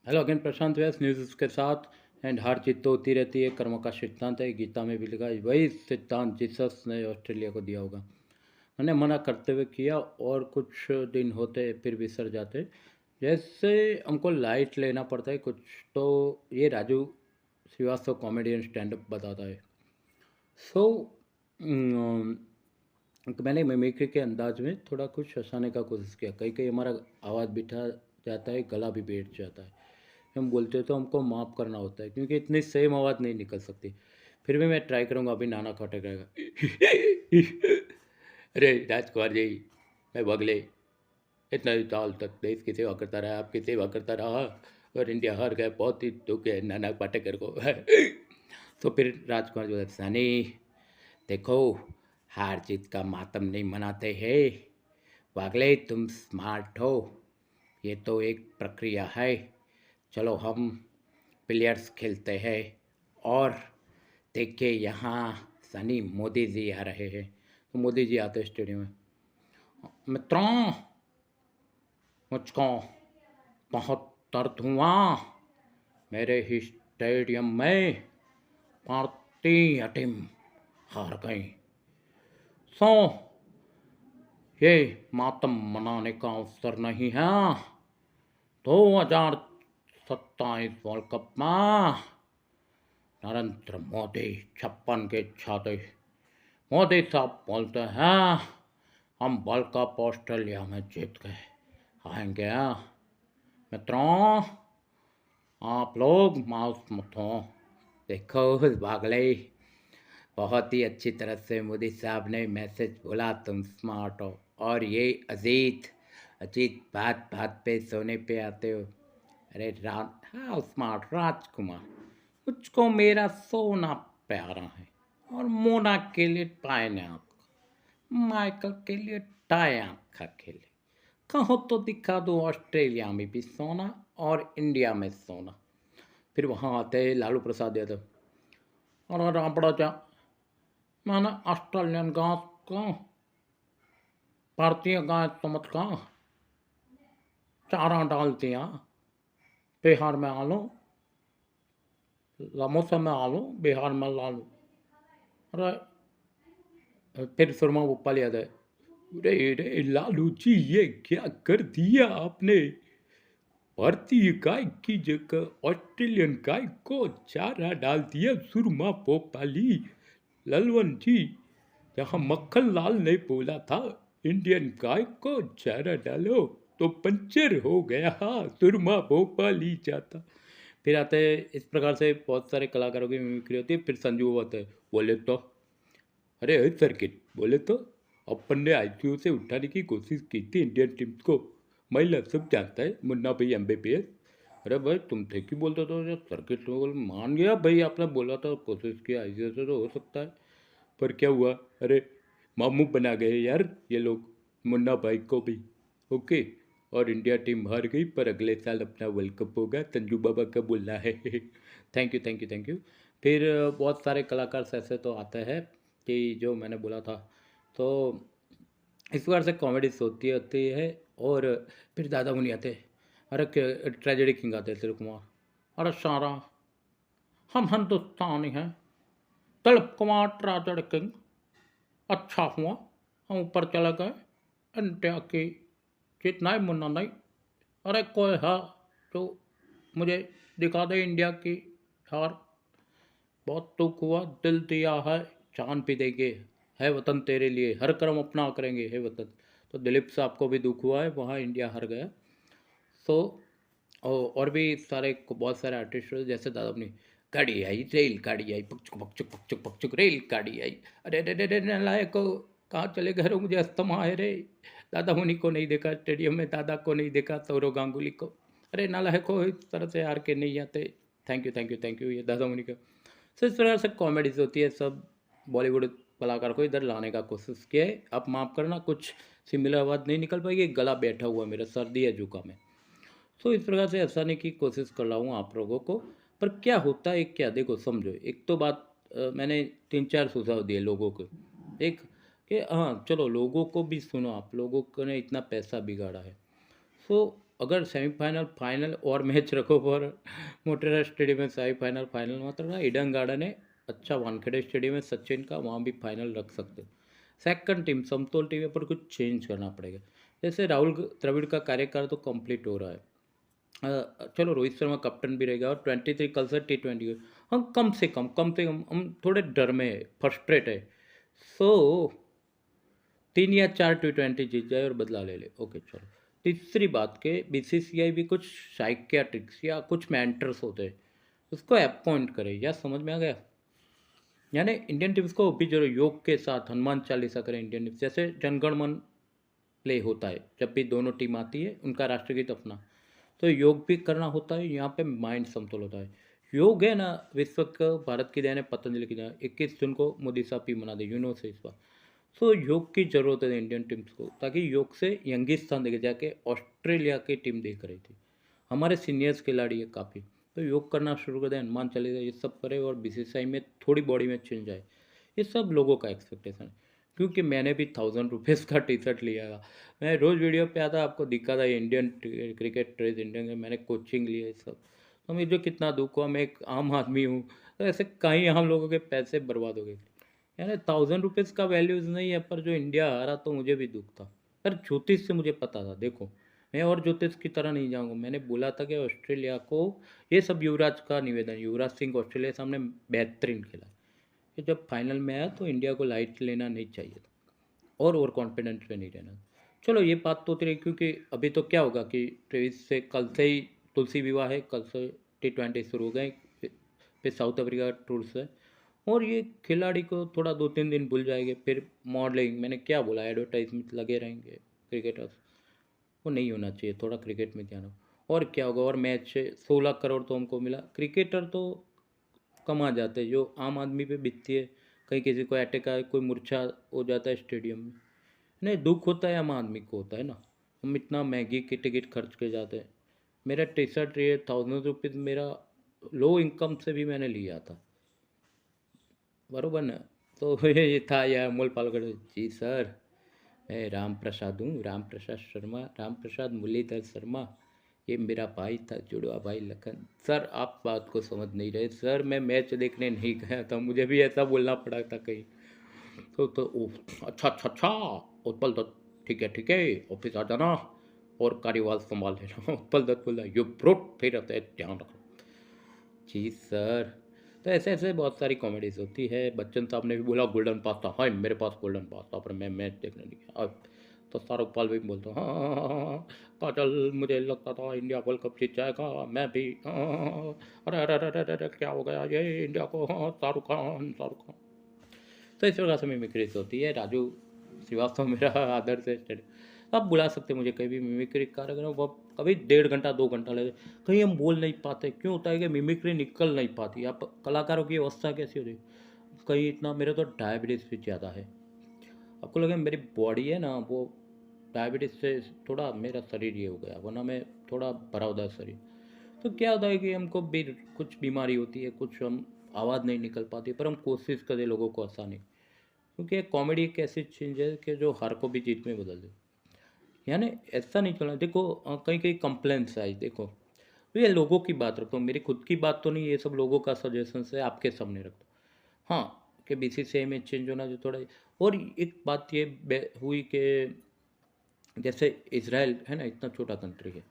Hello again, प्रशांत व्यास news के साथ। And हार जीत तो होती रहती है, कर्म का सिद्धांत है, गीता में भी लिखा है। वही सिद्धांत जीसस ने ऑस्ट्रेलिया को दिया होगा। मैंने मना करते हुए किया और कुछ दिन होते फिर बिसर जाते। जैसे हमको लाइट लेना पड़ता है कुछ, तो ये Raju Srivastava comedian stand up बताता है। सो मैंने मिमिक्री के अंदाज में थोड़ा कुछ हंसाने का कोशिश किया। कई कई हमारा आवाज़ बिठा जाता है, गला भी बैठ जाता है। हम बोलते तो हमको माफ़ करना होता है, क्योंकि इतनी सेम आवाज़ नहीं निकल सकती। फिर भी मैं ट्राई करूँगा। अभी नाना खटेगा। अरे राजकुमार जी, मैं बगले इतना ही साल तक देश की सेवा करता रहा, आपकी सेवा करता रहा, और इंडिया हार गया। बहुत ही दुख है नाना पाटेकर को। तो फिर राजकुमार जो है, सनी देखो, हार जीत का मातम नहीं मनाते हैं। पागले, तुम स्मार्ट हो। ये तो एक प्रक्रिया है। चलो हम प्लेयर्स खेलते हैं। और देखिए यहाँ सनी मोदी जी आ रहे हैं। तो मोदी जी आते स्टेडियम में। मित्रों, मुझको बहुत दर्द हुआ। मेरे ही स्टेडियम में भारतीय टीम हार गई। सो ये मातम मनाने का अवसर नहीं है। 2027 वर्ल्ड कप में नरेंद्र मोदी 56 के छाते मोदी साहब बोलते हैं, हम वर्ल्ड कप ऑस्ट्रेलिया में जीत गए आएंगे। मित्रों, आप लोग माउस मत हो। देखो बागले, बहुत ही अच्छी तरह से मोदी साहब ने मैसेज बोला, तुम स्मार्ट हो। और ये अजीत अजीत बात बात पे सोने पे आते हो। अरे हाँ स्मार्ट राजकुमार, मुझको मेरा सोना प्यारा है, और मोना के लिए टाई आँख, माइकल के लिए टाई आँखा खेले। कहो तो दिखा दो ऑस्ट्रेलिया में भी सोना और इंडिया में सोना। फिर वहाँ आते लालू प्रसाद यादव। और राबड़ा जा, मैंने ऑस्ट्रेलियन घास को भारतीय गाय समझ का चारा डाल दिया। बिहार में आलू, मौसम में आलू, बिहार में लालू। अरे फिर सुरमा भोपाल याद है। अरे रे लालू जी, ये क्या कर दिया आपने? भारतीय गाय की जगह ऑस्ट्रेलियन गाय को चारा डाल दिया। सुरमा भोपाली ललवन जी, जहाँ मक्खन लाल ने बोला था इंडियन गाय को चारा डालो, तो पंचर हो गया। सुरमा भोपाली जाता। फिर आते इस प्रकार से बहुत सारे कलाकारों की मिमिक्री होती है। फिर संजू होता है, बोले तो अरे सर्किट, बोले तो अपन ने आईसीयू से उठाने की कोशिश की थी इंडियन टीम को। महिला सब जानता है, मुन्ना भाई एमबीबीएस। अरे भाई तुम थे कि बोलते तो सर्किट में बोल मान गया भाई, आपने बोला था कोशिश की आईसीयू से तो हो सकता है। पर क्या हुआ? अरे मामू बना गए यार ये लोग, मुन्ना भाई को भी। ओके। और इंडिया टीम हार गई, पर अगले साल अपना वर्ल्ड कप होगा, संजू बाबा का बोलना है। Thank you thank you thank you. फिर बहुत सारे कलाकार ऐसे तो आते हैं कि जो मैंने बोला था। तो इस प्रकार से कॉमेडी होती है। और फिर दादा मुनि आते हैं। अरे ट्रेजेडी किंग आते हैं सूर्य कुमार। अरे सारा, हम हिंदुस्तानी हैं, दिलीप कुमार ट्रेजेडी किंग। अच्छा हुआ हम ऊपर चले गए। इंडिया की जीतना है, मुन्ना नहीं। अरे कोई है तो मुझे दिखा दे इंडिया की हार। बहुत दुख हुआ, दिल दिया है, जान भी देंगे। है वतन तेरे लिए, हर कर्म अपना करेंगे, है वतन। तो दिलीप साहब को भी दुख हुआ है, वहाँ इंडिया हार गया। सो और भी सारे बहुत सारे आर्टिस्ट हुए, जैसे दादा अपनी गाड़ी आई, रेल गाड़ी आई, पकचुक पकचुक पकचुक पकचुक रेल गाड़ी आई। अरे अरे अरे नालायक को, कहाँ चले गए हो? मुझे अस्थमा है रे। दादा मुनि को नहीं देखा स्टेडियम में, दादा को नहीं देखा, सौरव गांगुली को। अरे नालायक को, इस तरह से हार के नहीं आते। Thank you thank you thank you, ये दादा मुनि का। सो इस प्रकार से कॉमेडीज होती है। सब बॉलीवुड कलाकार को इधर लाने का कोशिश किया है। आप माफ़ करना, कुछ सिमिलर आवाज़ नहीं निकल पाएगी, गला बैठा हुआ मेरा, सर्दी है, जुकाम है। सो इस प्रकार से हंसाने की कोशिश कर रहा हूँ आप लोगों को। पर क्या होता है क्या, देखो समझो, एक तो बात मैंने 3-4 सुझाव दिए लोगों को। एक कि हाँ चलो लोगों को भी सुनो, आप लोगों को ने इतना पैसा बिगाड़ा है। सो अगर सेमीफाइनल फाइनल और मैच रखो पर मोटेरा स्टेडियम में सेमीफाइनल फाइनल मात्र ना ईडन गार्डन है अच्छा वानखेड़े स्टेडियम है सचिन का वहाँ भी फाइनल रख सकते हो सेकंड टीम समतोल टीम पर कुछ चेंज करना पड़ेगा जैसे राहुल द्रविड़ का कार्यकाल तो कंप्लीट हो रहा है चलो रोहित शर्मा कैप्टन भी रहेगा और 23 कल से T20 हम कम से कम हम थोड़े डर में है फ्रस्ट्रेट है सो 3 या 4 T20 जीत जाए और बदला ले ले ओके चलो तीसरी बात के बीसीसीआई भी कुछ साइकियाट्रिक्स या कुछ मेंटर्स होते हैं उसको अपॉइंट करे या समझ में आ गया यानी इंडियन टीम्स को भी जो योग के साथ हनुमान चालीसा करें इंडियन टीम्स जैसे जनगण मन प्ले होता है जब भी दोनों टीम आती है उनका राष्ट्रगीत अपना तो योग भी करना होता है यहाँ पे माइंड समतोल होता है योग है ना विश्व का भारत की देन है पतंजलि की देन 21 जून को मोदी साहब भी मना दे से इस बार तो योग की जरूरत है इंडियन टीम्स को ताकि योग से यंगिस्तान देखे जाके ऑस्ट्रेलिया की टीम देख रही थी हमारे सीनियर्स खिलाड़ी है काफ़ी तो योग करना शुरू कर दें हनुमान चालीसा ये सब करे और बीसीसीआई में थोड़ी बॉडी में चेंज आए ये सब लोगों का एक्सपेक्टेशन है क्योंकि मैंने भी 1000 रुपीज़ का टी शर्ट लिया था मैं रोज़ वीडियो पे आता आपको दिखा था इंडियन क्रिकेट ड्रेस इंडियन मैंने कोचिंग लिया ये सब तो मुझे कितना दुख हुआ मैं एक आम आदमी हूँ तो ऐसे कहीं हम लोगों के पैसे बर्बाद हो गए यानी 1000 रुपीज़ का वैल्यूज़ नहीं है पर जो इंडिया हारा तो मुझे भी दुख था पर ज्योतिष से मुझे पता था देखो मैं और ज्योतिष की तरह नहीं जाऊँगा मैंने बोला था कि ऑस्ट्रेलिया को ये सब युवराज का निवेदन युवराज सिंह ऑस्ट्रेलिया के सामने बेहतरीन खेला कि जब फाइनल में आया तो इंडिया को लाइट लेना नहीं चाहिए था और ओवर कॉन्फिडेंस पे नहीं रहना चलो ये बात तो होती रही क्योंकि अभी तो क्या होगा कि 23 से कल से ही तुलसी विवाह है कल से T20 शुरू हो गए फिर साउथ अफ्रीका टूर से और ये खिलाड़ी को थोड़ा 2-3 दिन भूल जाएंगे फिर मॉडलिंग मैंने क्या बोला एडवर्टाइजमेंट लगे रहेंगे क्रिकेटर्स वो नहीं होना चाहिए थोड़ा क्रिकेट में ध्यान हो और क्या होगा और मैच 16 करोड़ तो हमको मिला क्रिकेटर तो कमा जाते हैं जो आम आदमी पे बीतती है कहीं किसी को अटैक आए कोई मूर्छा हो जाता है स्टेडियम में नहीं दुख होता है आम आदमी को होता है ना हम इतना महंगी की टिकट खर्च के जाते हैं मेरा टी शर्ट ये 1000 रुपीज़ मेरा लो इनकम से भी मैंने लिया था बरोबर ना तो ये था यार अमोल पालगढ़ जी सर मैं राम प्रसाद हूँ राम प्रसाद शर्मा राम प्रसाद मुरलीधर शर्मा ये मेरा भाई था जुड़वा भाई लखन सर आप बात को समझ नहीं रहे सर मैं मैच देखने नहीं गया था मुझे भी ऐसा बोलना पड़ा था कहीं तो ओ अच्छा उत्पल दत्त ठीक है ऑफिस आ जाना और कार्यवाल संभाल लेना उत्पल दत्त बोला यू ब्रूट फिर रहता है ध्यान रखो जी सर तो ऐसे ऐसे बहुत सारी कॉमेडीज होती है बच्चन साहब ने भी बोला गोल्डन पास था हाँ मेरे पास गोल्डन पास था पर मैं मैच देखने नहीं गया अब तो शाहरुख पाल भी बोलता हाँ काजल मुझे लगता था इंडिया वर्ल्ड कप जीत जाएगा मैं भी अरे अरे अरे अरे अरे क्या हो गया ये इंडिया को हाँ शाहरुख खान तो इस प्रकार से मिमिक्रीज होती है राजू श्रीवास्तव मेरा आदर से आप बुला सकते मुझे कहीं भी मिमिक्री कार्यक्रम वो कभी 1.5 घंटा 2 घंटा लगे कहीं हम बोल नहीं पाते क्यों होता है कि मिमिक्री निकल नहीं पाती आप कलाकारों की अवस्था कैसी हो रही कहीं इतना मेरे तो डायबिटीज़ भी ज़्यादा है आपको लगे मेरी बॉडी है ना वो डायबिटीज़ से थोड़ा मेरा शरीर ये हो गया वरना मैं थोड़ा भरा हुआ शरीर तो क्या होता है कि हमको भी कुछ बीमारी होती है कुछ हम आवाज़ नहीं निकल पाती पर हम कोशिश करें लोगों को आसानी क्योंकि कॉमेडी एक ऐसी चीज़ है कि जो हार को भी जीत में बदल दे यानी ऐसा नहीं चलना देखो कहीं कहीं कंप्लेंट्स आई देखो तो ये लोगों की बात रखता हूँ मेरी खुद की बात तो नहीं ये सब लोगों का सजेशन है आपके सामने रखता हूँ हाँ कि बीसीसीआई में चेंज होना जो थोड़ा और एक बात ये हुई कि जैसे इसराइल है ना इतना छोटा कंट्री है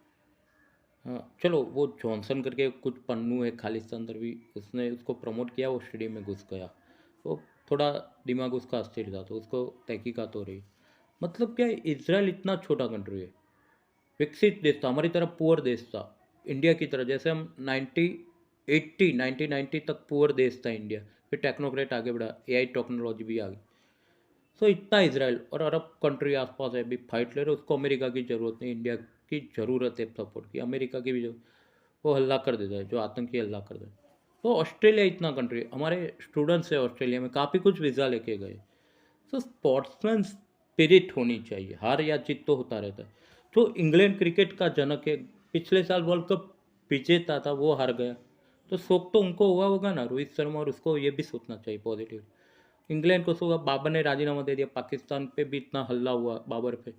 हाँ चलो वो जॉनसन करके कुछ पन्नू है खालिस्तान भी उसने उसको प्रमोट किया वो स्टेडियम में घुस गया तो थोड़ा दिमाग उसका अस्थिर था तो उसको तहकीकात हो रही मतलब क्या है इसराइल इतना छोटा कंट्री है विकसित देश था हमारी तरह पुअर देश था इंडिया की तरह जैसे हम 1990 तक पुअर देश था इंडिया फिर टेक्नोक्रेट आगे बढ़ा एआई टेक्नोलॉजी भी आ गई तो इतना इसराइल और अरब कंट्री आसपास है अभी फाइट ले रहे उसको अमेरिका की ज़रूरत नहीं इंडिया की ज़रूरत है सपोर्ट की अमेरिका की भी जो वो हल्ला कर देता है जो आतंकी हल्ला कर देता है तो ऑस्ट्रेलिया इतना कंट्री हमारे स्टूडेंट्स है ऑस्ट्रेलिया में काफ़ी कुछ वीज़ा लेके गए तो स्पोर्ट्समैन स्पिरिट होनी चाहिए हार या जीत तो होता रहता है तो इंग्लैंड क्रिकेट का जनक है पिछले साल वर्ल्ड कप विजेता था वो हार गया तो शौक तो उनको हुआ होगा ना रोहित शर्मा और उसको ये भी सोचना चाहिए पॉजिटिव इंग्लैंड को सुबह बाबर ने राजीनामा दे दिया पाकिस्तान पे भी इतना हल्ला हुआ बाबर पे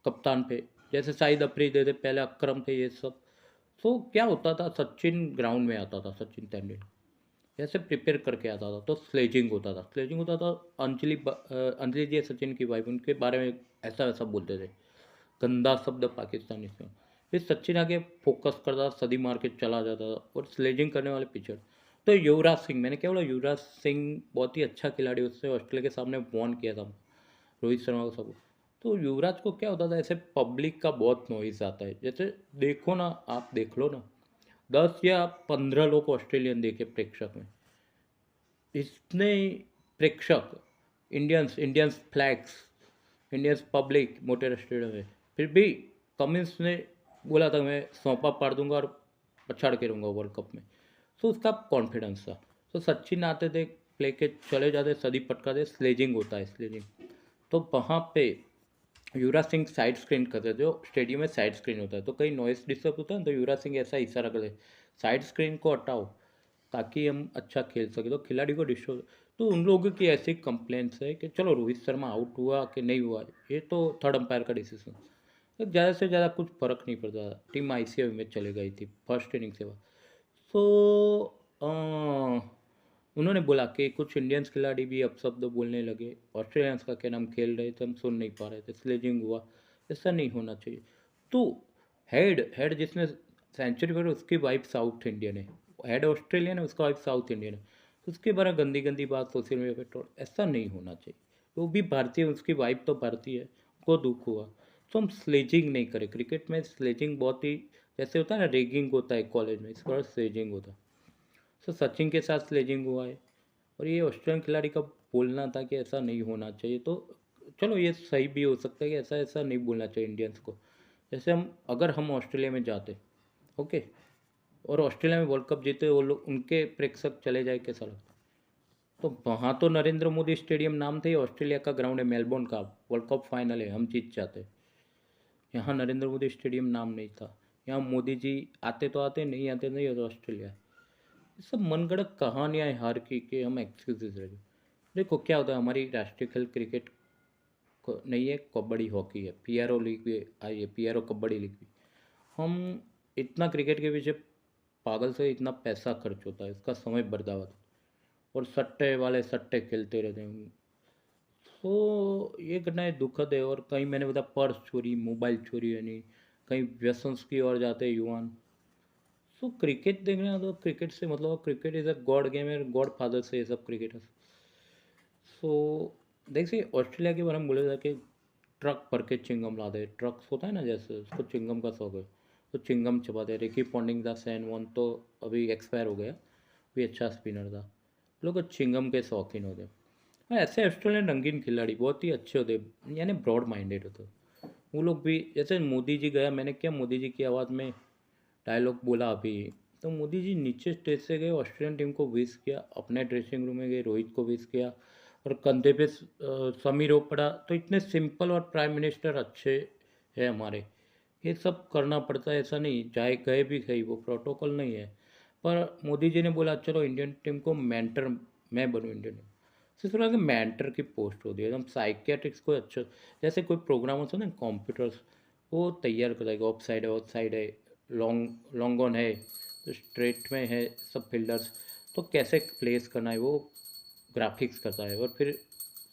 कप्तान पे जैसे शाहिद अफरीदी थे, पहले अकरम थे, ये सब। तो क्या होता था, सचिन ग्राउंड में आता था, सचिन तेंदुलकर जैसे प्रिपेयर करके आता था, तो स्लेजिंग होता था, स्लेजिंग होता था। अंजलि जी है सचिन की वाइफ, उनके बारे में ऐसा वैसा बोलते थे, गंदा शब्द पाकिस्तानी से। फिर सचिन आगे फोकस करता, सदी मार के चला जाता था, और स्लेजिंग करने वाले पिचर। तो युवराज सिंह, मैंने क्या बोला, युवराज सिंह बहुत ही अच्छा खिलाड़ी, उससे ऑस्ट्रेलिया के सामने वॉन किया था रोहित शर्मा को, सब। तो युवराज को क्या होता था, ऐसे पब्लिक का बहुत नॉइज आता है, जैसे देखो ना, आप देख लो ना, 10 या 15 लोग ऑस्ट्रेलियन देखे प्रेक्षक में, इतने प्रेक्षक, Indians, Indians flags, Indians public Motera stadium में, फिर भी कमिंस ने बोला था मैं सौंपा पाड़ दूंगा और पछाड़ के रहूँगा वर्ल्ड कप में। तो उसका कॉन्फिडेंस था। तो सचिन आते थे, प्ले के चले जाते, सदी पटकाते, स्लेजिंग होता है, स्लेजिंग। तो वहाँ पे युवराज सिंह साइड स्क्रीन करते थे, जो स्टेडियम में साइड स्क्रीन होता है, तो कहीं नॉइस डिस्टर्ब होता है ना, तो युवराज सिंह ऐसा इशारा करते, साइड स्क्रीन को हटाओ ताकि हम अच्छा खेल सके, तो खिलाड़ी को डिस्टर्ब। तो उन लोगों की ऐसी कंप्लेंट्स है कि चलो रोहित शर्मा आउट हुआ कि नहीं हुआ, ये तो थर्ड अंपायर का डिसीजन, तो ज़्यादा से ज़्यादा कुछ फर्क नहीं पड़ता। टीम आईसीयू में चले गई थी फर्स्ट इनिंग से बाद। तो उन्होंने बोला कि कुछ इंडियंस खिलाड़ी भी अपशब्द बोलने लगे, ऑस्ट्रेलियंस का क्या नाम खेल रहे थे, हम सुन नहीं पा रहे थे, स्लेजिंग हुआ। ऐसा नहीं होना चाहिए। तो हेड हेड जिसने सेंचुरी पर, उसकी वाइफ साउथ इंडियन है, हेड ऑस्ट्रेलियन है, उसका वाइफ साउथ इंडियन है, तो उसके बारे में गंदी गंदी बात सोशल मीडिया पे ट्रोल, ऐसा नहीं होना चाहिए। वो भी भारतीय, उसकी वाइफ तो भारतीय है, उनको दुख हुआ। तो हम स्लेजिंग नहीं करें, क्रिकेट में स्लेजिंग बहुत ही, जैसे होता है ना रेगिंग होता है कॉलेज में, इस पर स्लेजिंग होता है। तो सचिन के साथ स्लेजिंग हुआ है, और ये ऑस्ट्रेलियन खिलाड़ी का बोलना था कि ऐसा नहीं होना चाहिए। तो चलो ये सही भी हो सकता है कि ऐसा ऐसा नहीं बोलना चाहिए इंडियंस को। जैसे हम, अगर हम ऑस्ट्रेलिया में जाते, ओके, और ऑस्ट्रेलिया में वर्ल्ड कप जीते, वो लोग, उनके प्रेक्षक चले जाए, कैसा लगता। तो वहाँ तो नरेंद्र मोदी स्टेडियम नाम थे, ऑस्ट्रेलिया का ग्राउंड है मेलबोर्न का, वर्ल्ड कप फाइनल है, हम जीत जाते। यहाँ नरेंद्र मोदी स्टेडियम नाम नहीं था, यहाँ मोदी जी आते तो आते, नहीं आते नहीं, और ऑस्ट्रेलिया। ये सब मनगढ़ंत कहानियाँ हैं हार की, कि हम एक्सक्यूजेज रहे। देखो क्या होता है, हमारी राष्ट्रीय खेल क्रिकेट नहीं है, कबड्डी हॉकी है, पीआरओ लीग भी आई है, पीआरओ कबड्डी लीग भी। हम इतना क्रिकेट के पीछे पागल से इतना पैसा खर्च होता है, इसका समय बर्बाद होता है, और सट्टे वाले सट्टे खेलते रहते हैं। तो ये घटनाएं दुखद है। और कहीं मैंने बताया पर्स चोरी, मोबाइल चोरी, यानी कहीं व्यसन्स की ओर जाते हैं युवान। सो क्रिकेट देखना, तो क्रिकेट से मतलब, cricket is a God game है, गॉड फादर से ये सब क्रिकेटर्स। सो देखिए, ऑस्ट्रेलिया के बारे में बोला जाए कि ट्रक भर के चिंगम लाते, ट्रक्स होता है ना, जैसे उसको चिंगम का शौक है, तो चिंगम चबाते। रिकी पॉन्टिंग था, सैन वन तो अभी एक्सपायर हो गया, भी अच्छा स्पिनर था। लोग चिंगम के शौकीन होते। हाँ, ऐसे ऑस्ट्रेलियन रंगीन खिलाड़ी बहुत ही अच्छे होते, यानी ब्रॉड माइंडेड होते। वो लोग भी, जैसे मोदी जी गया, मैंने क्या मोदी जी की आवाज़ में डायलॉग बोला अभी, तो मोदी जी नीचे स्टेज से गए, ऑस्ट्रेलियन टीम को विश किया, अपने ड्रेसिंग रूम में गए, रोहित को विश किया, और कंधे पे समीर हो पड़ा। तो इतने सिंपल और प्राइम मिनिस्टर अच्छे हैं हमारे, ये सब करना पड़ता है, ऐसा नहीं चाहे गए भी गई, वो प्रोटोकॉल नहीं है। पर मोदी जी ने बोला चलो इंडियन टीम को मेंटर, मैं बनूँ इंडियन टीम, सिर्फ थोड़ा कि मेंटर की पोस्ट होती है एकदम। साइकियाट्रिक्स को अच्छा, जैसे कोई प्रोग्राम होता है ना, कंप्यूटर्स, वो तैयार कराएगा, ऑफ साइड है, ऑफ साइड है, लॉन्ग लॉन्ग ऑन है, तो स्ट्रेट में है, सब फील्डर्स, तो कैसे प्लेस करना है, वो ग्राफिक्स करता है, और फिर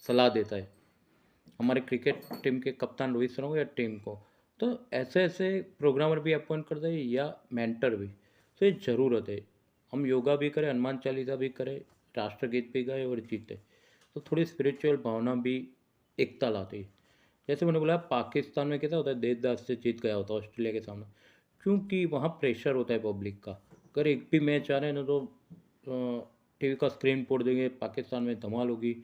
सलाह देता है हमारे क्रिकेट टीम के कप्तान रोहित शर्मा को या टीम को। तो ऐसे ऐसे प्रोग्रामर भी अपॉइंट करते हैं, या मेंटर भी। तो ये ज़रूरत है। हम योगा भी करें, हनुमान चालीसा भी करें, राष्ट्रगीत भी गाए और जीते, तो थोड़ी स्पिरिचुअल भावना भी एकता लाती है। जैसे मैंने बोला, पाकिस्तान में कैसा होता है, देशदास से जीत गया होता है ऑस्ट्रेलिया के सामने, क्योंकि वहाँ प्रेशर होता है पब्लिक का। अगर एक भी मैच आ रहे हैं ना, तो टीवी का स्क्रीन फोड़ देंगे, पाकिस्तान में धमाल होगी।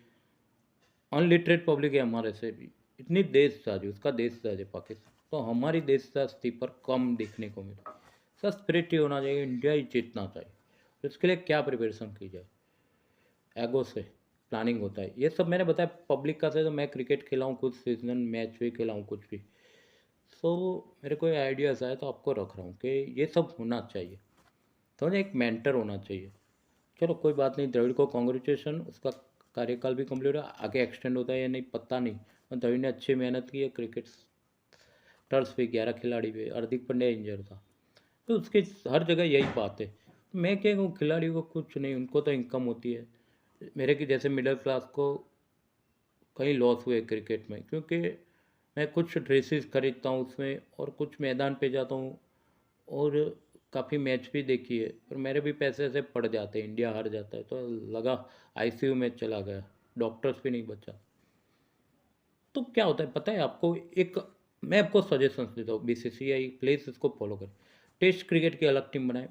अनलिटरेट पब्लिक है हमारे से भी, इतनी देशदारी, उसका देशदारी है पाकिस्तान, तो हमारी देशदारी पर कम देखने को मिले। सर स्पिरिट ही होना चाहिए, इंडिया ही जीतना चाहिए। तो इसके लिए क्या प्रिपरेशन की जाए, एगो से प्लानिंग होता है, ये सब मैंने बताया पब्लिक का से। तो मैं क्रिकेट खेला हूँ, कुछ सीजनल मैच भी खेला हूँ, कुछ भी। सो मेरे को आइडियाज़ आया तो आपको रख रहा हूँ कि ये सब होना चाहिए, तो एक मेंटर होना चाहिए। चलो कोई बात नहीं, द्रविड़ को कॉन्ग्रेचुलेसन, उसका कार्यकाल भी कंप्लीट है, आगे एक्सटेंड होता है या नहीं पता नहीं, पर द्रविड़ ने अच्छी मेहनत की है, क्रिकेट टर्स पे 11 खिलाड़ी पे, हार्दिक पांड्या इंजर था। तो उसके हर जगह यही बात है। मैं क्या कहूँ, खिलाड़ियों को कुछ नहीं, उनको तो इनकम होती है। मेरे की जैसे मिडिल क्लास को कहीं लॉस हुए क्रिकेट में, क्योंकि मैं कुछ ड्रेसेस खरीदता हूँ उसमें, और कुछ मैदान पे जाता हूँ, और काफ़ी मैच भी देखी है, और मेरे भी पैसे ऐसे पड़ जाते हैं, इंडिया हार जाता है तो लगा आईसीयू में चला गया, डॉक्टर्स भी नहीं बचा। तो क्या होता है पता है आपको, एक मैं आपको सजेशंस देता हूँ, बीसीसीआई प्लीज़ इसको फॉलो करें। टेस्ट क्रिकेट की अलग टीम बनाए,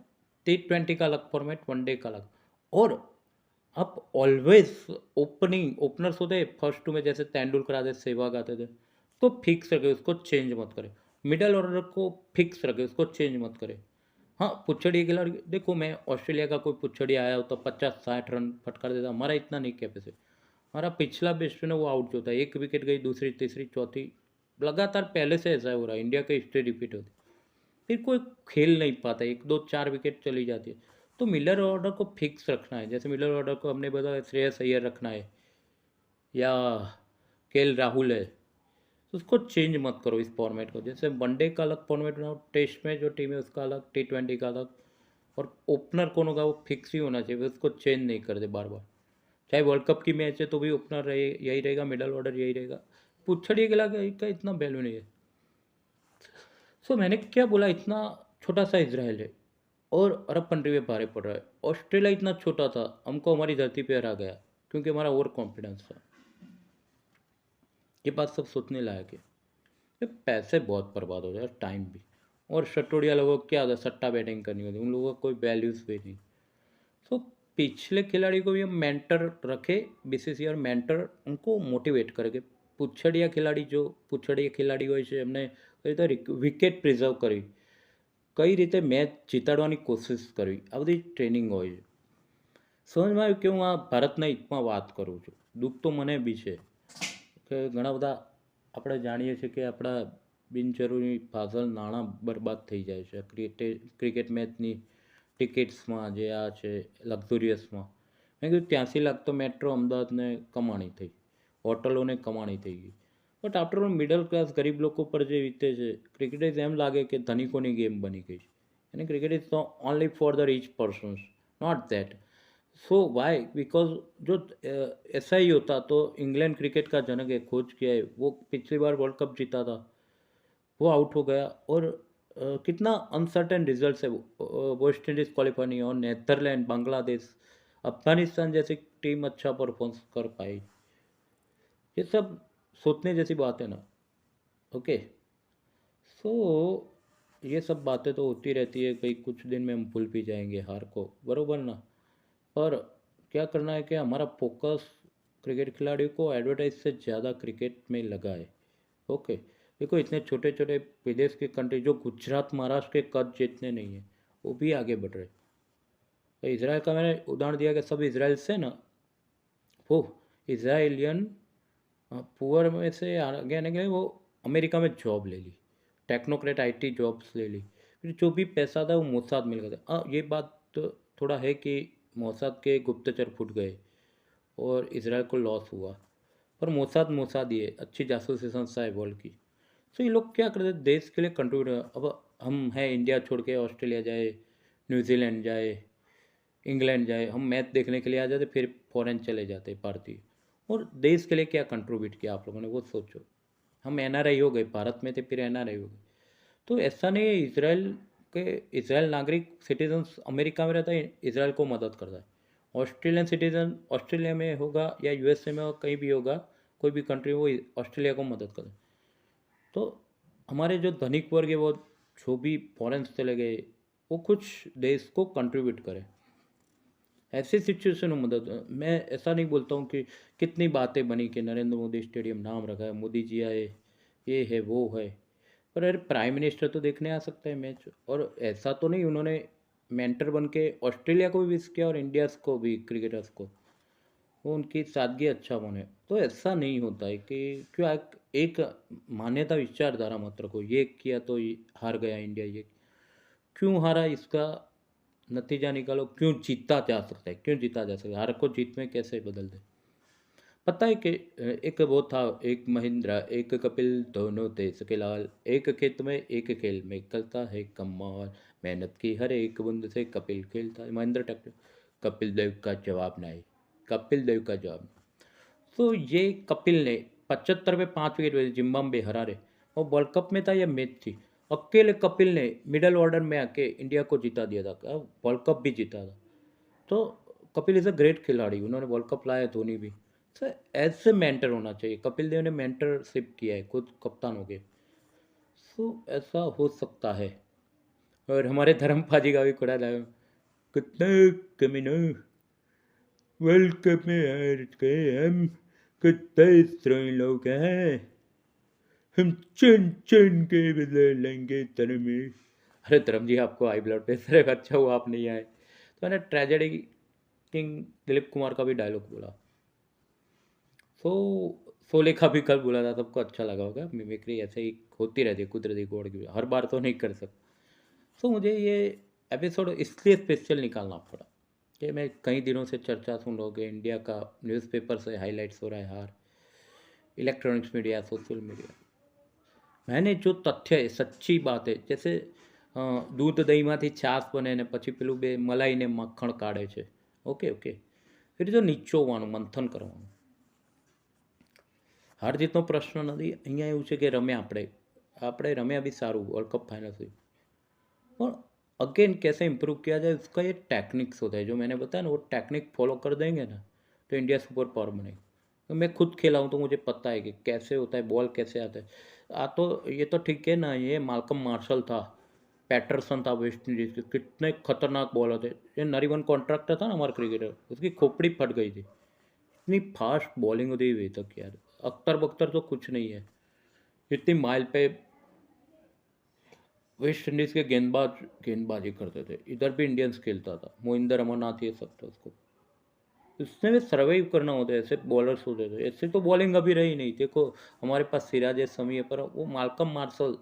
T20 का अलग फॉर्मेट, वनडे का अलग, और आप ऑलवेज ओपनिंग ओपनर्स होते हैं फर्स्ट टू में, जैसे तेंदुलकर आते, सहवाग आते थे, तो फिक्स रखे, उसको चेंज मत करें। मिडल ऑर्डर को फिक्स रखे, उसको चेंज मत करें। हाँ, पुच्छड़ी के खिलाड़ी देखो, मैं ऑस्ट्रेलिया का कोई पुच्छड़ी आया हो तो 50-60 रन फटकार देता, हमारा इतना नहीं कैपेसिटी। हमारा पिछला बैट्समैन है वो आउट होता है, एक विकेट गई, दूसरी तीसरी चौथी, लगातार पहले से ऐसा हो रहा है, इंडिया का हिस्ट्री रिपीट होती है। फिर कोई खेल नहीं पाता, एक दो चार विकेट चली जाती है। तो मिलर ऑर्डर को फिक्स रखना है, जैसे मिलर ऑर्डर को हमने बताया श्रेयस अय्यर रखना है या राहुल है, तो उसको चेंज मत करो इस फॉर्मेट को। जैसे वनडे का अलग फॉर्मेट बनाओ, टेस्ट में जो टीम है उसका अलग, T20 का अलग, और ओपनर कौन होगा वो फिक्स ही होना चाहिए, उसको चेंज नहीं कर दे बार बार। चाहे वर्ल्ड कप की मैच है तो भी ओपनर रहे यही रहेगा, मिडल ऑर्डर यही रहेगा। पुछड़ी गिला का इतना वैल्यू नहीं है। सो मैंने क्या बोला, इतना छोटा सा इसराइल है और अरब कंट्री में भारे पड़ रहा है। ऑस्ट्रेलिया इतना छोटा था, हमको हमारी धरती पे हरा गया, क्योंकि हमारा ओवर कॉन्फिडेंस था। ये बात सब सोचने लायक है। ये पैसे बहुत बर्बाद हो जाए, टाइम भी। और शटोडिया लोगों को क्या होता है, सट्टा बैटिंग करनी होती है, उन लोगों को कोई वैल्यूज़ भी नहीं। तो पिछले खिलाड़ी को भी हम मेंटर रखे, बीसीसीआई, और मेंटर उनको मोटिवेट करके, पुछड़िया खिलाड़ी जो पुछड़िया खिલાડી હોય છે એમને કઈ રીતે વિકેટ પ્રિઝર્વ કરી, કઈ રીતે મેચ જીતાડવાની કોશિશ કરવી, આ બધી ટ્રેનિંગ હોય છે। સમજમાં આવ્યું કે હું આ ભારતના હિતમાં વાત કરું છું। દુઃખ તો મને બી છે કે ઘણા બધા આપણે જાણીએ છીએ કે આપણા બિનજરૂરી ફાઝલ નાણાં બરબાદ થઈ જાય છે ક્રિકેટ મેચની ટિકિટ્સમાં, જે આ છે લક્ઝુરિયસમાં। મેં કીધું 83 લાખ તો મેટ્રો અમદાવાદને કમાણી થઈ, હોટલોને કમાણી થઈ ગઈ, but after all middle class ગરીબ લોકો પર જે વીતે છે, ક્રિકેટ ઇઝ એમ લાગે કે ધનિકોની ગેમ બની ગઈ છે, અને cricket is only for the rich persons, not that. So why, because जो ऐसा ही होता तो इंग्लैंड क्रिकेट का जनक है, खोज किया है, वो पिछली बार वर्ल्ड कप जीता था, वो आउट हो गया। और कितना अनसर्टेन रिजल्ट है, वेस्ट इंडीज़ क्वालिफाई नहीं, और नेदरलैंड, बांग्लादेश, अफगानिस्तान जैसी टीम अच्छा परफॉर्म कर पाई। ये सब सोचने जैसी बात है ना। ओके, सो ये सब बातें तो होती रहती है, कई कुछ दिन में हम भूल भी जाएंगे हार को, बरोबर ना। पर क्या करना है कि हमारा फोकस क्रिकेट खिलाड़ियों को एडवर्टाइज से ज़्यादा क्रिकेट में लगा है। ओके, देखो इतने छोटे छोटे विदेश के कंट्री जो गुजरात महाराष्ट्र के कद जितने नहीं है, वो भी आगे बढ़ रहे। तो इसराइल का मैंने उदाहरण दिया कि सब इसराइल से ना, वो इसराइलियन पुअर में से आगे आने के लिए वो अमेरिका में जॉब ले ली, टेक्नोक्रेट आईटी जॉब्स ले ली, फिर जो भी पैसा था वो मोसाद मिल गया था। ये बात तो थोड़ा है कि मोसाद के गुप्तचर फूट गए और इसराइल को लॉस हुआ, पर मोसाद मोसाद ही है, अच्छी जासूसी संस्था है वर्ल्ड की। तो ये लोग क्या करते हैं, देश के लिए कंट्रीब्यूट। अब हम हैं इंडिया छोड़ के ऑस्ट्रेलिया जाए, न्यूजीलैंड जाए, इंग्लैंड जाए, हम मैच देखने के लिए आ जाते, फिर फॉरेन चले जाते भारतीय, और देश के लिए क्या कंट्रीब्यूट किया आप लोगों ने वो सोचो। हम एनआरआई हो गए, भारत में थे फिर एनआरआई हो गए। तो ऐसा नहीं है इसराइल के, इसराइल नागरिक सिटीजन्स अमेरिका में रहता है, इसराइल को मदद करता है। ऑस्ट्रेलियन सिटीजन ऑस्ट्रेलिया में होगा या यूएसए में होगा, कहीं भी होगा, कोई भी कंट्री, वो ऑस्ट्रेलिया को मदद करता है। तो हमारे जो धनिक वर्ग है वो जो भी फॉरेन चले गए, वो कुछ देश को कंट्रीब्यूट करें। ऐसी सिचुएशन में मदद, मैं ऐसा नहीं बोलता हूँ कि कितनी बातें बनी कि नरेंद्र मोदी स्टेडियम नाम रखा है, मोदी जी आए, ये है वो है, पर अरे प्राइम मिनिस्टर तो देखने आ सकता है मैच। और ऐसा तो नहीं उन्होंने मेंटर बन के ऑस्ट्रेलिया को भी विश किया और इंडिया को भी, क्रिकेटर्स को, वो उनकी सादगी अच्छा बने। तो ऐसा नहीं होता है कि क्यों एक मान्यता विचारधारा मत रखो, ये किया तो हार गया इंडिया, ये क्यों हारा, इसका नतीजा निकालो, क्यों जीता जा सकता है, क्यों जीता जा सकता है, हार को जीत में कैसे बदल दे। पता है कि एक वो था, एक महिंद्रा एक कपिल दोनों देश के लाल, एक खेत में एक खेल में करता है कमाल, मेहनत की हर एक बूंद से कपिल खेलता है। महिंद्रा ट्रैक्टर। कपिल देव का जवाब नहीं, कपिल देव का जवाब नहीं। तो ये कपिल ने 75 में 5 विकेट लिए, जिम्बाब्वे हरा रहे। वो वर्ल्ड कप में था या मैच थी, अकेले कपिल ने मिडल ऑर्डर में आके इंडिया को जिता दिया था, वर्ल्ड कप भी जीता था। तो कपिल इज़ अ ग्रेट खिलाड़ी, उन्होंने वर्ल्ड कप लाया, धोनी भी। सर ऐसे मेंटर होना चाहिए, कपिल देव ने मेंटरशिप किया है, खुद कप्तान हो गए। सो ऐसा हो सकता है। और हमारे धर्मपा जी का भी खुड़ा था, कितना कमीना, वर्ल्ड कप में हार गए हम, कितने स्त्रोई लोग हैं, हम चुन चुन के बदले लेंगे धर्म में। अरे धर्म जी, आपको हाई ब्लड प्रेशर है, अच्छा हुआ आप नहीं आए। तो मैंने ट्रेजेडी किंग दिलीप कुमार का भी डायलॉग बोला। सो शोले का भी कल बोला था, सबको अच्छा लगा होगा। मिमिक्री ऐसे ही होती रहती है, कुदरती गॉड की, हर बार तो नहीं कर सकता। सो मुझे ये एपिसोड इसलिए स्पेशल निकालना पड़ा कि मैं कई दिनों से चर्चा सुन रहा हूँ कि इंडिया का न्यूज़पेपर से हाईलाइट्स हो रहा है हार, इलेक्ट्रॉनिक्स मीडिया, सोशल मीडिया। मैंने जो तथ्य है, सच्ची बात है, जैसे दूध દહીંમાંથી છાશ બને ને પછી પેલું બે મલાઈને મક્ખણ કાઢે છે, ઓકે ઓકે, એ રીતે નીચોવાનું, મંથન કરવાનું. હાર જીતનો પ્રશ્ન નથી. અહીંયા એવું છે કે રમ્યા આપણે રમ્યા भी સારું, वर्ल्ड कप फाइनल हुई, और अगेन कैसे इम्प्रूव किया जाए उसका ये टेक्निक्स होता है, जो मैंने बताया ना, वो टेक्निक फॉलो कर देंगे ना तो इंडिया सुपर पावर बनेगी. तो मैं खुद खेला हूँ तो मुझे पता है कि कैसे होता है, बॉल कैसे आता है. तो ये तो ठीक है ना, ये माल्कम मार्शल था, पैटरसन था वेस्ट इंडीज़ के, कितने खतरनाक बॉलर थे. ये नरीवन कॉन्ट्रैक्टर था ना हमारा क्रिकेटर, उसकी खोपड़ी फट गई थी, इतनी फास्ट बॉलिंग होती हुई तक यार. अख्तर बख्तर तो कुछ नहीं है, इतनी माइल पे वेस्ट इंडीज़ के गेंदबाजी करते थे. इधर भी इंडियंस खेलता था, मोइंदर अमरनाथ, ये सब था उसको. इसमें भी सर्वाइव करना होता है, ऐसे बॉलर्स होते थे. ऐसे तो बॉलिंग अभी रही नहीं. देखो हमारे पास सिराज है, समी है, पर वो माल्कम मार्शल,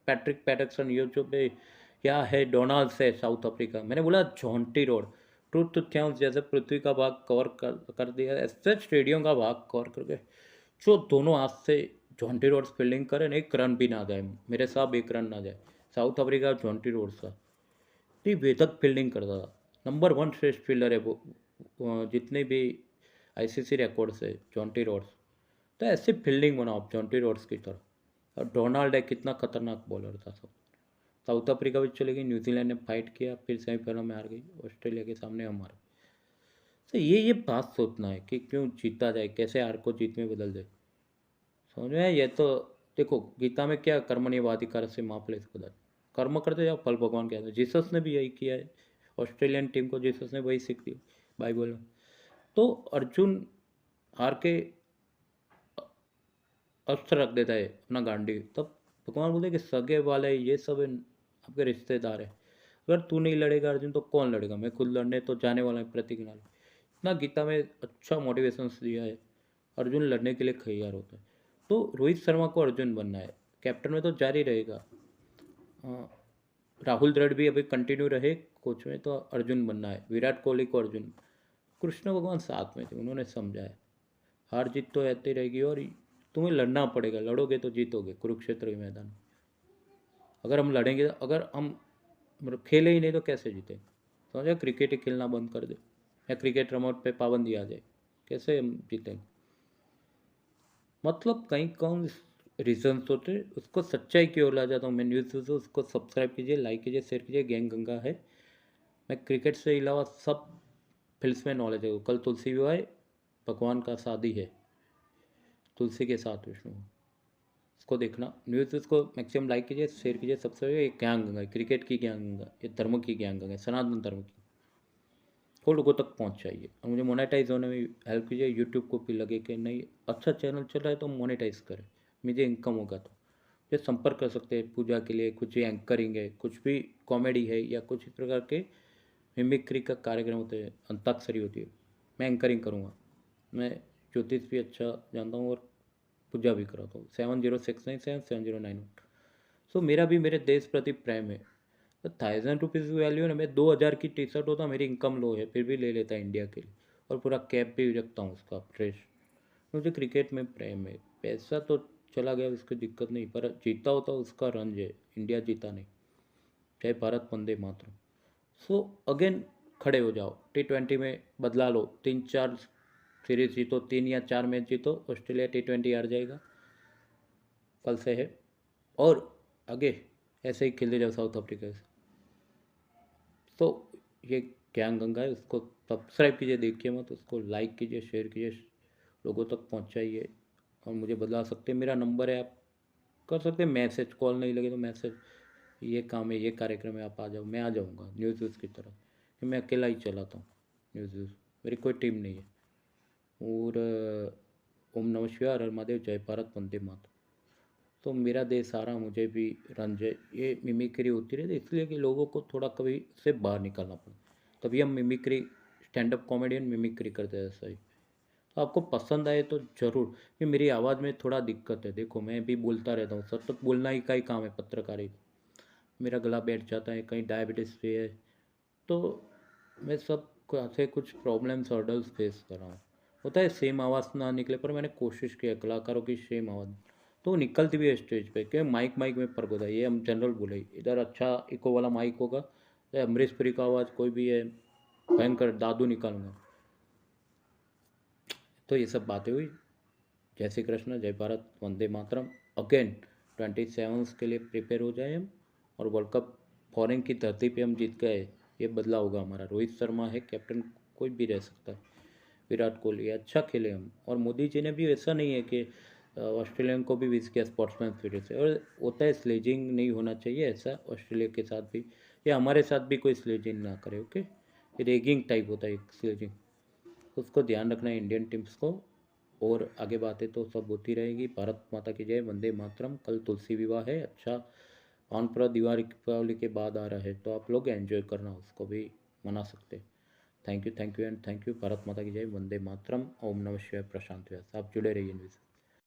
पैट्रिक पैटरसन, ये जो पे क्या है, डोनाल्ड्स है साउथ अफ्रीका. मैंने बोला जॉन्टी रोड, ट्रूथ टूथ्यांस जैसे पृथ्वी का भाग कवर कर दिया, ऐसे स्टेडियम का भाग कवर करके जो दोनों हाथ से जॉन्टी रोड्स फील्डिंग करे ना, एक रन भी ना जाए मेरे साहब, एक रन ना जाए. साउथ अफ्रीका जॉन्टी रोड्स था, इतनी वेदक फील्डिंग करता था. नंबर 1 श्रेष्ठ फील्डर है वो, जितने भी आईसीसी रिकॉर्ड्स है जॉन्टी रोड्स. तो ऐसे फील्डिंग बनाओ आप जॉन्टी रोड्स की तरह. और डोनाल्ड है, कितना खतरनाक बॉलर था सब. साउथ अफ्रीका भी चले गई, न्यूजीलैंड ने फाइट किया, फिर सेमीफाइनल में हार गई ऑस्ट्रेलिया के सामने हमारा. तो ये बात सोचना है कि क्यों जीता जाए, कैसे हार को जीत में बदल जाए. समझ में. ये तो देखो गीता में क्या, कर्मण्येवाधिकार से माँ फले खुदा, कर्म करते जाओ फल भगवान कहते हैं. जीसस ने भी यही किया है, ऑस्ट्रेलियन टीम को जीसस ने वही सीख दी बाइबल में. तो अर्जुन हार के अस्त्र रख देता है अपना गांडी, तब भगवान बोलते कि सगे वाले ये सब आपके रिश्तेदार है, अगर तू नहीं लड़ेगा अर्जुन तो कौन लड़ेगा, मैं खुद लड़ने तो जाने वाला है प्रतिज्ञा. इतना गीता में अच्छा मोटिवेशन दिया है, अर्जुन लड़ने के लिए तैयार होता है. तो रोहित शर्मा को अर्जुन बनना है, कैप्टन में तो जारी रहेगा. राहुल द्रविड़ भी अभी कंटिन्यू रहे कोच में, तो अर्जुन बनना है. विराट कोहली को अर्जुन, कृष्ण भगवान साथ में थे, उन्होंने समझाया हार जीत तो रहती रहेगी और तुम्हें लड़ना पड़ेगा, लड़ोगे तो जीतोगे कुरुक्षेत्र के मैदान. अगर हम लड़ेंगे, अगर हम मतलब खेले ही नहीं तो कैसे जीते. समझे, क्रिकेट ही खेलना बंद कर दे या क्रिकेट रिमोट पे पाबंदी आ जाए, कैसे हम जीतेंगे. मतलब कहीं कौन रीजन्स होते, उसको सच्चाई की ओर ला जाता हूँ मैं. न्यूज़ उसको सब्सक्राइब कीजिए, लाइक कीजिए, शेयर कीजिए. गैंग गंगा है. मैं क्रिकेट से अलावा सब फील्ड्स में नॉलेज है. कल तुलसी विवाह है, भगवान का शादी है तुलसी के साथ विष्णु, इसको देखना. न्यूज़ उसको मैक्सिमम लाइक कीजिए, शेयर कीजिए, सबसे. ये ज्ञान गंगा है, क्रिकेट की ज्ञान गंगा, ये धर्म की ज्ञान गंगा है, सनातन धर्म की, को लोगों तक पहुंच चाहिए. और मुझे मोनेटाइज होने में हेल्प कीजिए. यूट्यूब को भी लगे कि नहीं अच्छा चैनल चल रहा है तो मोनेटाइज करें, मुझे इनकम होगा. तो ये संपर्क कर सकते हैं पूजा के लिए, कुछ एंकरिंग है, कुछ भी कॉमेडी है, या कुछ इस प्रकार के मिमिक्री का कार्यक्रम होते हैं, अंताक्षरी होती है, मैं एंकरिंग करूँगा. मैं ज्योतिष भी अच्छा जानता हूँ और पूजा भी कराता हूँ. 7069777091. सो मेरा भी मेरे देश प्रति प्रेम है. तो 1000 रुपीज़ की वैल्यू है ना, मैं 2000 की टी शर्ट होता, मेरी इनकम लो है फिर भी ले लेता इंडिया के लिए, और पूरा कैप भी रखता हूँ उसका फ्रेश. मुझे क्रिकेट में प्रेम है। पैसा तो चला गया उसकी दिक्कत नहीं, पर जीता होता उसका रंज है। इंडिया जीता नहीं। जय भारत वंदे मातरम। सो अगेन खड़े हो जाओ। T20 में बदला लो, 3-4 सीरीज जीतो, 3 या 4 मैच जीतो, ऑस्ट्रेलिया T20 हार जाएगा। कल से है। और आगे ऐसे ही खेलते जाओ साउथ अफ्रीका से। तो ये ज्ञान गंगा है, उसको सब्सक्राइब कीजिए, देखिए मत, उसको लाइक कीजिए, शेयर कीजिए, लोगों तक पहुंचाइए। और मुझे बदला सकते हैं, मेरा नंबर है, आप कर सकते हैं मैसेज, कॉल नहीं लगे तो मैसेज, ये काम है, ये कार्यक्रम है, आप आ जाओ, मैं आ जाऊँगा न्यूज़ व्यूज़ की तरह, कि मैं अकेला ही चलाता हूँ न्यूज़ व्यूज़, मेरी कोई टीम नहीं है। और ओम नमः शिवाय, हर हर महादेव, जय भारत वंदे मातरम। तो मेरा देश सारा मुझे भी रंज है। ये मिमिक्री होती रहती है, इसलिए कि लोगों को थोड़ा कभी से बाहर निकलना पड़ा, तभी हम mimicry, stand up comedian mimicry करते हैं ऐसा ही। तो आपको पसंद आए तो ज़रूर, कि मेरी आवाज़ में थोड़ा दिक्कत है, देखो मैं भी बोलता रहता हूँ, सतत बोलना ही का ही काम है पत्रकारी, मेरा गला बैठ जाता है, कहीं डायबिटीज़ भी है। तो मैं सब से कुछ प्रॉब्लम्स हर्डल्स फेस कर रहा हूँ। होता है सेम आवाज़ ना निकले, पर मैंने कोशिश किया कलाकारों की सेम आवाज़, तो वो निकलती भी है स्टेज पे, कि माइक माइक में फ़र्क होता है, ये हम जनरल बोले, इधर अच्छा इको वाला माइक होगा, या अमरीश पुरी का आवाज़ कोई भी है, भयंकर दादू निकालूंगा। तो ये सब बातें हुई। जय श्री कृष्ण, जय भारत वंदे मातरम। अगेन 27 के लिए प्रिपेयर हो जाए हम, और वर्ल्ड कप फॉरेन की धरती पे हम जीत गए, ये बदला होगा हमारा। रोहित शर्मा है कैप्टन, कोई भी रह सकता है, विराट कोहली अच्छा खेले हम। और मोदी जी ने भी, ऐसा नहीं है कि ऑस्ट्रेलियन को भी विश किया स्पोर्ट्समैन स्पिरिट से, और होता है स्लेजिंग नहीं होना चाहिए ऐसा ऑस्ट्रेलिया के साथ भी, या हमारे साथ भी कोई स्लेजिंग ना करे, ओके। रेगिंग टाइप होता है स्लेजिंग, उसको ध्यान रखना है इंडियन टीम्स को। और आगे बातें तो सब होती रहेगी। भारत माता की जय, वंदे मातरम। कल तुलसी विवाह है, अच्छा ऑन पर दीपावली के बाद आ रहा है, तो आप लोग एंजॉय करना, उसको भी मना सकते। Thank you and thank you. Bharat माता की जय, वंदे मातरम। ओम नमः शिवाय। प्रशांत व्यास, आप जुड़े रहिए न्यूज़।